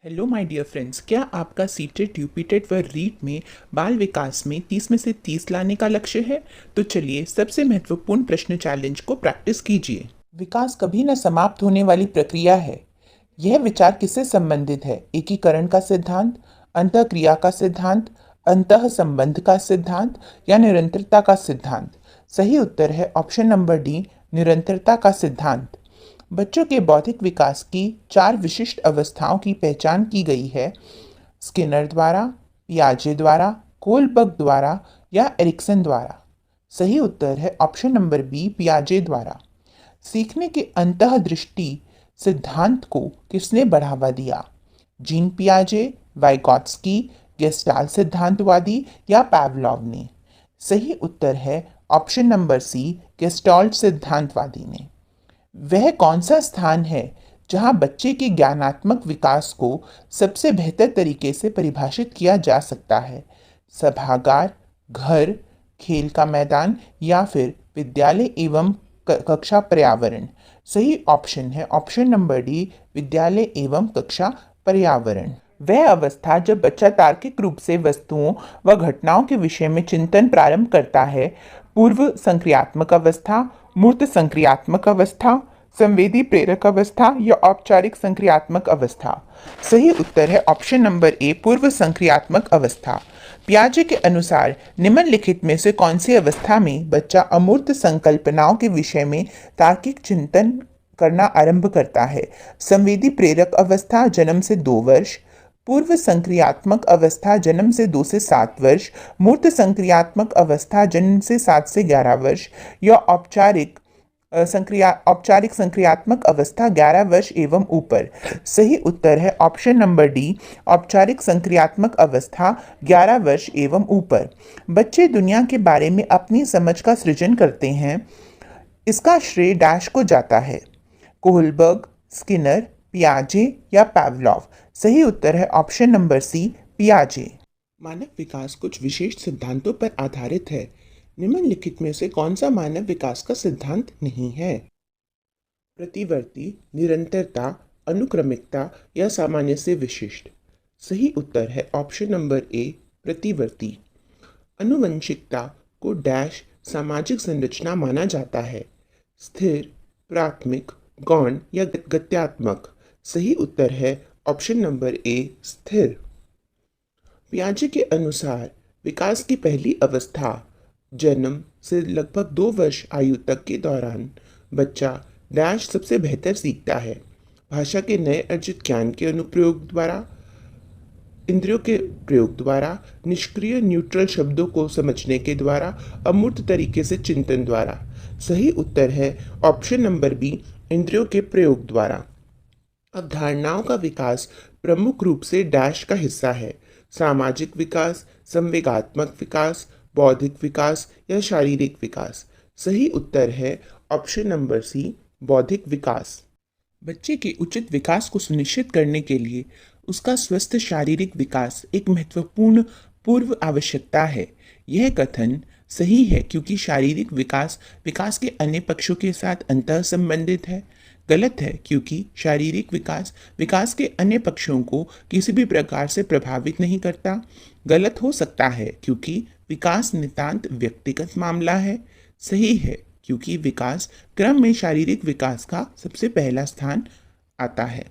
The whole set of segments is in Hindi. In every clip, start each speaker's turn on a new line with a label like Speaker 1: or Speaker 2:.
Speaker 1: हेलो माय डियर फ्रेंड्स, क्या आपका सीटेट यूपीटेट व रीट में बाल विकास में 30 में से 30 लाने का लक्ष्य है? तो चलिए सबसे महत्वपूर्ण प्रश्न चैलेंज को प्रैक्टिस कीजिए। विकास कभी न समाप्त होने वाली प्रक्रिया है। यह विचार किससे संबंधित है? एकीकरण का सिद्धांत, अंतःक्रिया का सिद्धांत, अंतः संबंध का सिद्धांत या निरंतरता का सिद्धांत? सही उत्तर है ऑप्शन नंबर डी, निरंतरता का सिद्धांत। बच्चों के बौद्धिक विकास की 4 विशिष्ट अवस्थाओं की पहचान की गई है। स्किनर द्वारा, पियाजे द्वारा, कोलबर्ग द्वारा या एरिक्सन द्वारा? सही उत्तर है ऑप्शन नंबर बी, पियाजे द्वारा। सीखने के अंतःदृष्टि सिद्धांत को किसने बढ़ावा दिया? जीन पियाजे, वाइगॉट्स्की, गेस्टाल्ट सिद्धांतवादी या पावलोव ने? सही उत्तर है ऑप्शन नंबर सी, गेस्टाल्ट सिद्धांतवादी ने। वह कौन सा स्थान है जहां बच्चे के ज्ञानात्मक विकास को सबसे बेहतर तरीके से परिभाषित किया जा सकता है? सभागार, घर, खेल का मैदान या फिर विद्यालय एवं कक्षा पर्यावरण? सही ऑप्शन है ऑप्शन नंबर डी, विद्यालय एवं कक्षा पर्यावरण। वह अवस्था जब बच्चा तार्किक रूप से वस्तुओं व घटनाओं के विषय में चिंतन प्रारंभ करता है। पूर्व संक्रियात्मक अवस्था, मूर्त संक्रियात्मक अवस्था, संवेदी प्रेरक अवस्था या औपचारिक संक्रियात्मक अवस्था? सही उत्तर है ऑप्शन नंबर ए, पूर्व संक्रियात्मक अवस्था। पियाजे के अनुसार निम्नलिखित में से कौन सी अवस्था में बच्चा अमूर्त संकल्पनाओं के विषय में तार्किक चिंतन करना आरंभ करता है? संवेदी प्रेरक अवस्था, जन्म से 2 वर्ष। पूर्व संक्रियात्मक अवस्था, जन्म से 2 से 7 वर्ष। मूर्त संक्रियात्मक अवस्था, जन्म से 7 से 11 वर्ष या औपचारिक संक्रियात्मक अवस्था 11 वर्ष एवं ऊपर? सही उत्तर है ऑप्शन नंबर डी, औपचारिक संक्रियात्मक अवस्था 11 वर्ष एवं ऊपर। बच्चे दुनिया के बारे में अपनी समझ का सृजन करते हैं। इसका श्रेय डैश को जाता है? कोहलबर्ग, स्किनर, पियाजे या पावलोव? सही उत्तर है ऑप्शन नंबर सी, पियाजे। मानव विकास कुछ विशेष सिद्धांतों पर आधारित है। निम्नलिखित में से कौन सा मानव विकास का सिद्धांत नहीं है? प्रतिवर्ती, निरंतरता, अनुक्रमिकता या सामान्य से विशिष्ट? सही उत्तर है ऑप्शन नंबर ए, प्रतिवर्ती। अनुवंशिकता को डैश सामाजिक संरचना माना जाता है? स्थिर, प्राथमिक, गौण या गत्यात्मक? सही उत्तर है ऑप्शन नंबर ए, स्थिर। पियाजे के अनुसार विकास की पहली अवस्था जन्म से लगभग 2 वर्ष आयु तक के दौरान बच्चा डैश सबसे बेहतर सीखता है? भाषा के नए अर्जित ज्ञान के अनुप्रयोग द्वारा, इंद्रियों के प्रयोग द्वारा, निष्क्रिय न्यूट्रल शब्दों को समझने के द्वारा, अमूर्त तरीके से चिंतन द्वारा? सही उत्तर है ऑप्शन नंबर बी, इंद्रियों के प्रयोग द्वारा। अवधारणाओं का विकास प्रमुख रूप से डैश का हिस्सा है? सामाजिक विकास, संवेगात्मक विकास, बौद्धिक विकास या शारीरिक विकास? सही उत्तर है ऑप्शन नंबर सी, बौद्धिक विकास। बच्चे के उचित विकास को सुनिश्चित करने के लिए उसका स्वस्थ शारीरिक विकास एक महत्वपूर्ण पूर्व आवश्यकता है। यह कथन सही है क्योंकि शारीरिक विकास विकास के अन्य पक्षों के साथ अंतः संबंधित है। गलत है क्योंकि शारीरिक विकास विकास के अन्य पक्षों को किसी भी प्रकार से प्रभावित नहीं करता। गलत हो सकता है क्योंकि विकास नितांत व्यक्तिगत मामला है। सही है क्योंकि विकास क्रम में शारीरिक विकास का सबसे पहला स्थान आता है।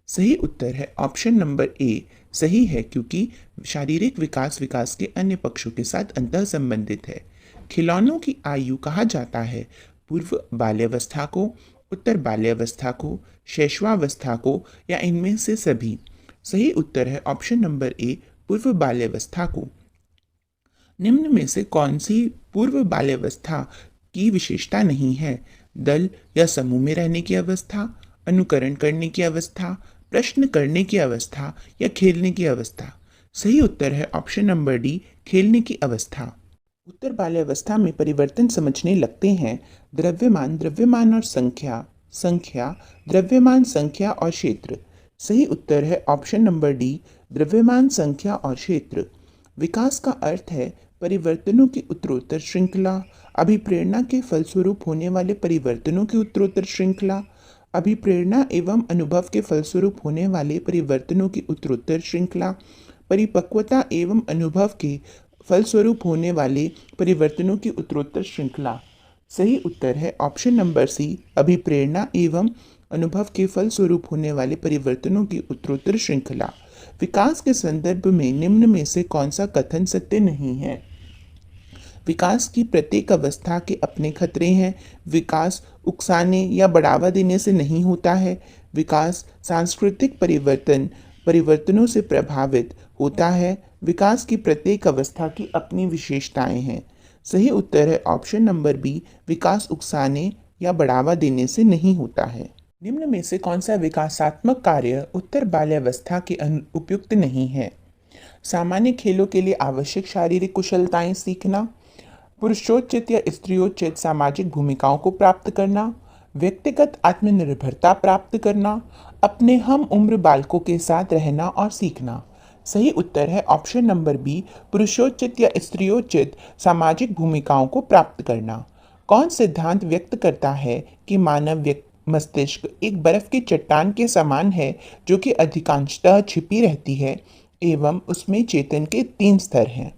Speaker 1: सही उत्तर है ऑप्शन नंबर ए, सही है क्योंकि शारीरिक विकास विकास के अन्य पक्षों के साथ अंतः संबंधित है। खिलौनों की आयु कहा जाता है? पूर्व बाल्यावस्था को, उत्तर बाल्यावस्था को, शैशवावस्था को या इनमें से सभी? सही उत्तर है ऑप्शन नंबर ए, पूर्व बाल्यावस्था को। निम्न में से कौन सी पूर्व बाल्यावस्था की विशेषता नहीं है? दल या समूह में रहने की अवस्था, अनुकरण करने की अवस्था, प्रश्न करने की अवस्था या खेलने की अवस्था? सही उत्तर है ऑप्शन नंबर डी, खेलने की अवस्था। उत्तर बाल्यावस्था में परिवर्तन समझने लगते हैं। द्रव्यमान, द्रव्यमान और संख्या, संख्या, द्रव्यमान, संख्या और क्षेत्र? सही उत्तर है ऑप्शन नंबर डी, द्रव्यमान, संख्या और क्षेत्र। विकास का अर्थ है परिवर्तनों की उत्तरोत्तर श्रृंखला, अभिप्रेरणा के फलस्वरूप होने वाले परिवर्तनों की उत्तरोत्तर श्रृंखला, अभिप्रेरणा एवं अनुभव के फलस्वरूप होने वाले परिवर्तनों की उत्तरोत्तर श्रृंखला, परिपक्वता एवं अनुभव के फलस्वरूप होने वाले परिवर्तनों की उत्तरोत्तर श्रृंखला। सही उत्तर है ऑप्शन नंबर सी, अभिप्रेरणा एवं अनुभव के फलस्वरूप होने वाले परिवर्तनों की उत्तरोत्तर श्रृंखला। विकास के संदर्भ में निम्न में से कौन सा कथन सत्य नहीं है? विकास की प्रत्येक अवस्था के अपने खतरे हैं। विकास उकसाने या बढ़ावा देने से नहीं होता है। विकास सांस्कृतिक परिवर्तनों से प्रभावित होता है। विकास की प्रत्येक अवस्था की अपनी विशेषताएं हैं। सही उत्तर है ऑप्शन नंबर बी, विकास उकसाने या बढ़ावा देने से नहीं होता है। निम्न में से कौन सा विकासात्मक कार्य उत्तर बाल्यावस्था के उपयुक्त नहीं है? सामान्य खेलों के लिए आवश्यक शारीरिक कुशलताएं सीखना, पुरुषोचित या स्त्रियोचित सामाजिक भूमिकाओं को प्राप्त करना, व्यक्तिगत आत्मनिर्भरता प्राप्त करना, अपने हम उम्र बालकों के साथ रहना और सीखना। सही उत्तर है ऑप्शन नंबर बी, पुरुषोचित या स्त्रियोचित सामाजिक भूमिकाओं को प्राप्त करना। कौन सिद्धांत व्यक्त करता है कि मानव मस्तिष्क एक बर्फ की चट्टान के समान है जो कि अधिकांशतः छिपी रहती है एवं उसमें चेतन के 3 स्तर हैं?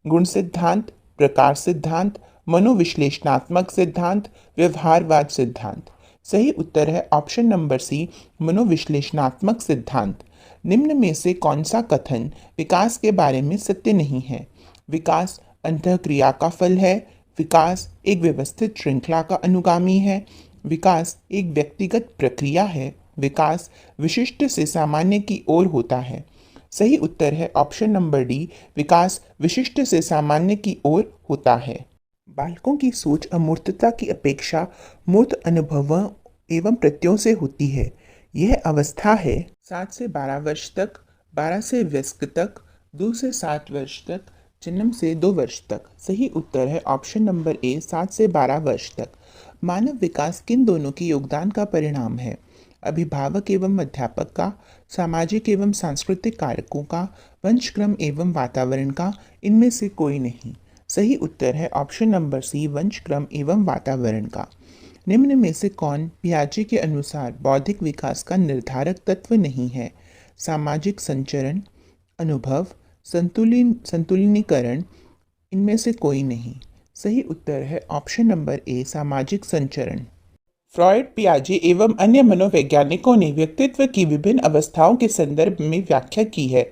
Speaker 1: गुण सिद्धांत, प्रकार सिद्धांत, मनोविश्लेषणात्मक सिद्धांत, व्यवहारवाद सिद्धांत। सही उत्तर है ऑप्शन नंबर सी, मनोविश्लेषणात्मक सिद्धांत। निम्न में से कौन सा कथन विकास के बारे में सत्य नहीं है? विकास अंतःक्रिया का फल है। विकास एक व्यवस्थित श्रृंखला का अनुगामी है। विकास एक व्यक्तिगत प्रक्रिया है। विकास विशिष्ट से सामान्य की ओर होता है। सही उत्तर है ऑप्शन नंबर डी, विकास विशिष्ट से सामान्य की ओर होता है। बालकों की सोच अमूर्तता की अपेक्षा मूर्त अनुभवों एवं प्रत्ययों से होती है। यह अवस्था है 7 से 12 वर्ष तक, 12 से वयस्क तक, 2 से 7 वर्ष तक, जन्म से 2 वर्ष तक। सही उत्तर है ऑप्शन नंबर ए, 7 से 12 वर्ष तक। मानव विकास किन दोनों के योगदान का परिणाम है? अभिभावक एवं अध्यापक का, सामाजिक एवं सांस्कृतिक कारकों का, वंशक्रम एवं वातावरण का, इनमें से कोई नहीं। सही उत्तर है ऑप्शन नंबर सी, वंशक्रम एवं वातावरण का। निम्न में से कौन पियाजे के अनुसार बौद्धिक विकास का निर्धारक तत्व नहीं है? सामाजिक संचरण, अनुभव, संतुलिनीकरण, इनमें से कोई नहीं। सही उत्तर है ऑप्शन नंबर ए, सामाजिक संचरण। फ्रॉयड, पियाजे एवं अन्य मनोवैज्ञानिकों ने व्यक्तित्व की विभिन्न अवस्थाओं के संदर्भ में व्याख्या की है,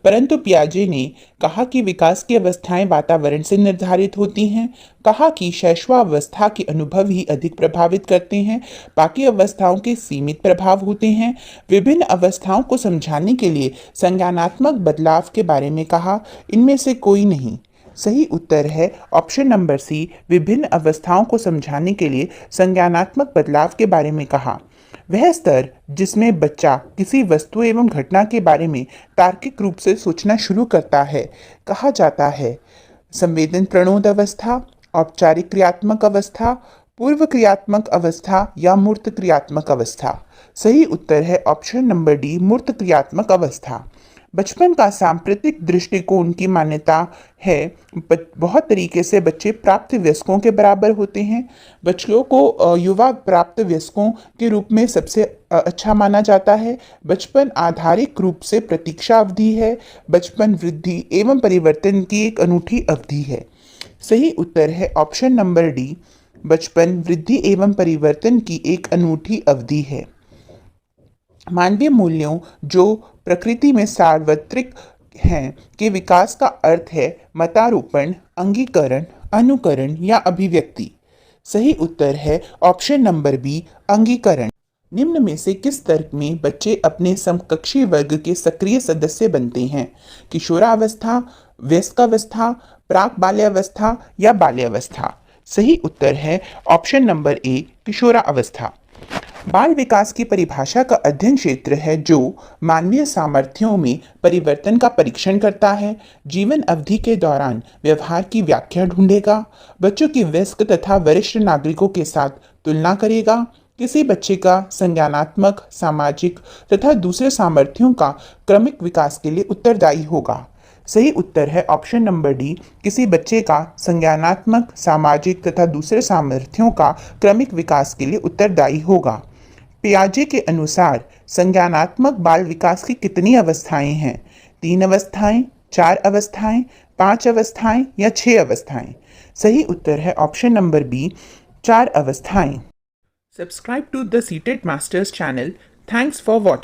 Speaker 1: परंतु पियाजे ने कहा कि विकास की अवस्थाएं वातावरण से निर्धारित होती हैं। कहा कि शैशवावस्था के अनुभव ही अधिक प्रभावित करते हैं, बाकी अवस्थाओं के सीमित प्रभाव होते हैं। विभिन्न अवस्थाओं को समझाने के लिए संज्ञानात्मक बदलाव के बारे में कहा, इनमें से कोई नहीं। सही उत्तर है ऑप्शन नंबर सी, विभिन्न अवस्थाओं को समझाने के लिए संज्ञानात्मक बदलाव के बारे में कहा। वह स्तर जिसमें बच्चा किसी वस्तु एवं घटना के बारे में तार्किक रूप से सोचना शुरू करता है कहा जाता है संवेदन प्रणोद अवस्था, औपचारिक क्रियात्मक अवस्था, पूर्व क्रियात्मक अवस्था या मूर्त क्रियात्मक अवस्था। सही उत्तर है ऑप्शन नंबर डी, मूर्त क्रियात्मक अवस्था। बचपन का सांप्रतिक दृष्टिकोण की मान्यता है बहुत तरीके से बच्चे प्राप्त वयस्कों के बराबर होते हैं। बच्चों को युवा प्राप्त वयस्कों के रूप में सबसे अच्छा माना जाता है। बचपन आधारिक रूप से प्रतीक्षा अवधि है। बचपन वृद्धि एवं परिवर्तन की एक अनूठी अवधि है। सही उत्तर है ऑप्शन नंबर डी, बचपन वृद्धि एवं परिवर्तन की एक अनूठी अवधि है। मानवीय मूल्यों जो प्रकृति में सार्वत्रिक हैं के विकास का अर्थ है मतारोपण, अंगीकरण, अनुकरण या अभिव्यक्ति। सही उत्तर है ऑप्शन नंबर बी, अंगीकरण। निम्न में से किस तर्क में बच्चे अपने समकक्षी वर्ग के सक्रिय सदस्य बनते हैं? किशोरावस्था, वयस्कावस्था, प्राक बाल्यावस्था या बाल्यावस्था। सही उत्तर है ऑप्शन नंबर ए, किशोरावस्था। बाल विकास की परिभाषा का अध्ययन क्षेत्र है जो मानवीय सामर्थ्यों में परिवर्तन का परीक्षण करता है, जीवन अवधि के दौरान व्यवहार की व्याख्या ढूंढेगा, बच्चों की वयस्क तथा वरिष्ठ नागरिकों के साथ तुलना करेगा, किसी बच्चे का संज्ञानात्मक, सामाजिक तथा दूसरे सामर्थ्यों का क्रमिक विकास के लिए उत्तरदायी होगा। सही उत्तर है ऑप्शन नंबर डी, किसी बच्चे का संज्ञानात्मक, सामाजिक तथा दूसरे सामर्थ्यों का क्रमिक विकास के लिए उत्तरदायी होगा। पियाजे के अनुसार संज्ञानात्मक बाल विकास की कितनी अवस्थाएं हैं? 3 अवस्थाएं, 4 अवस्थाएं, 5 अवस्थाएं या 6 अवस्थाएं? सही उत्तर है ऑप्शन नंबर बी, 4 अवस्थाएं। Subscribe to the Seated Masters channel. Thanks for watching.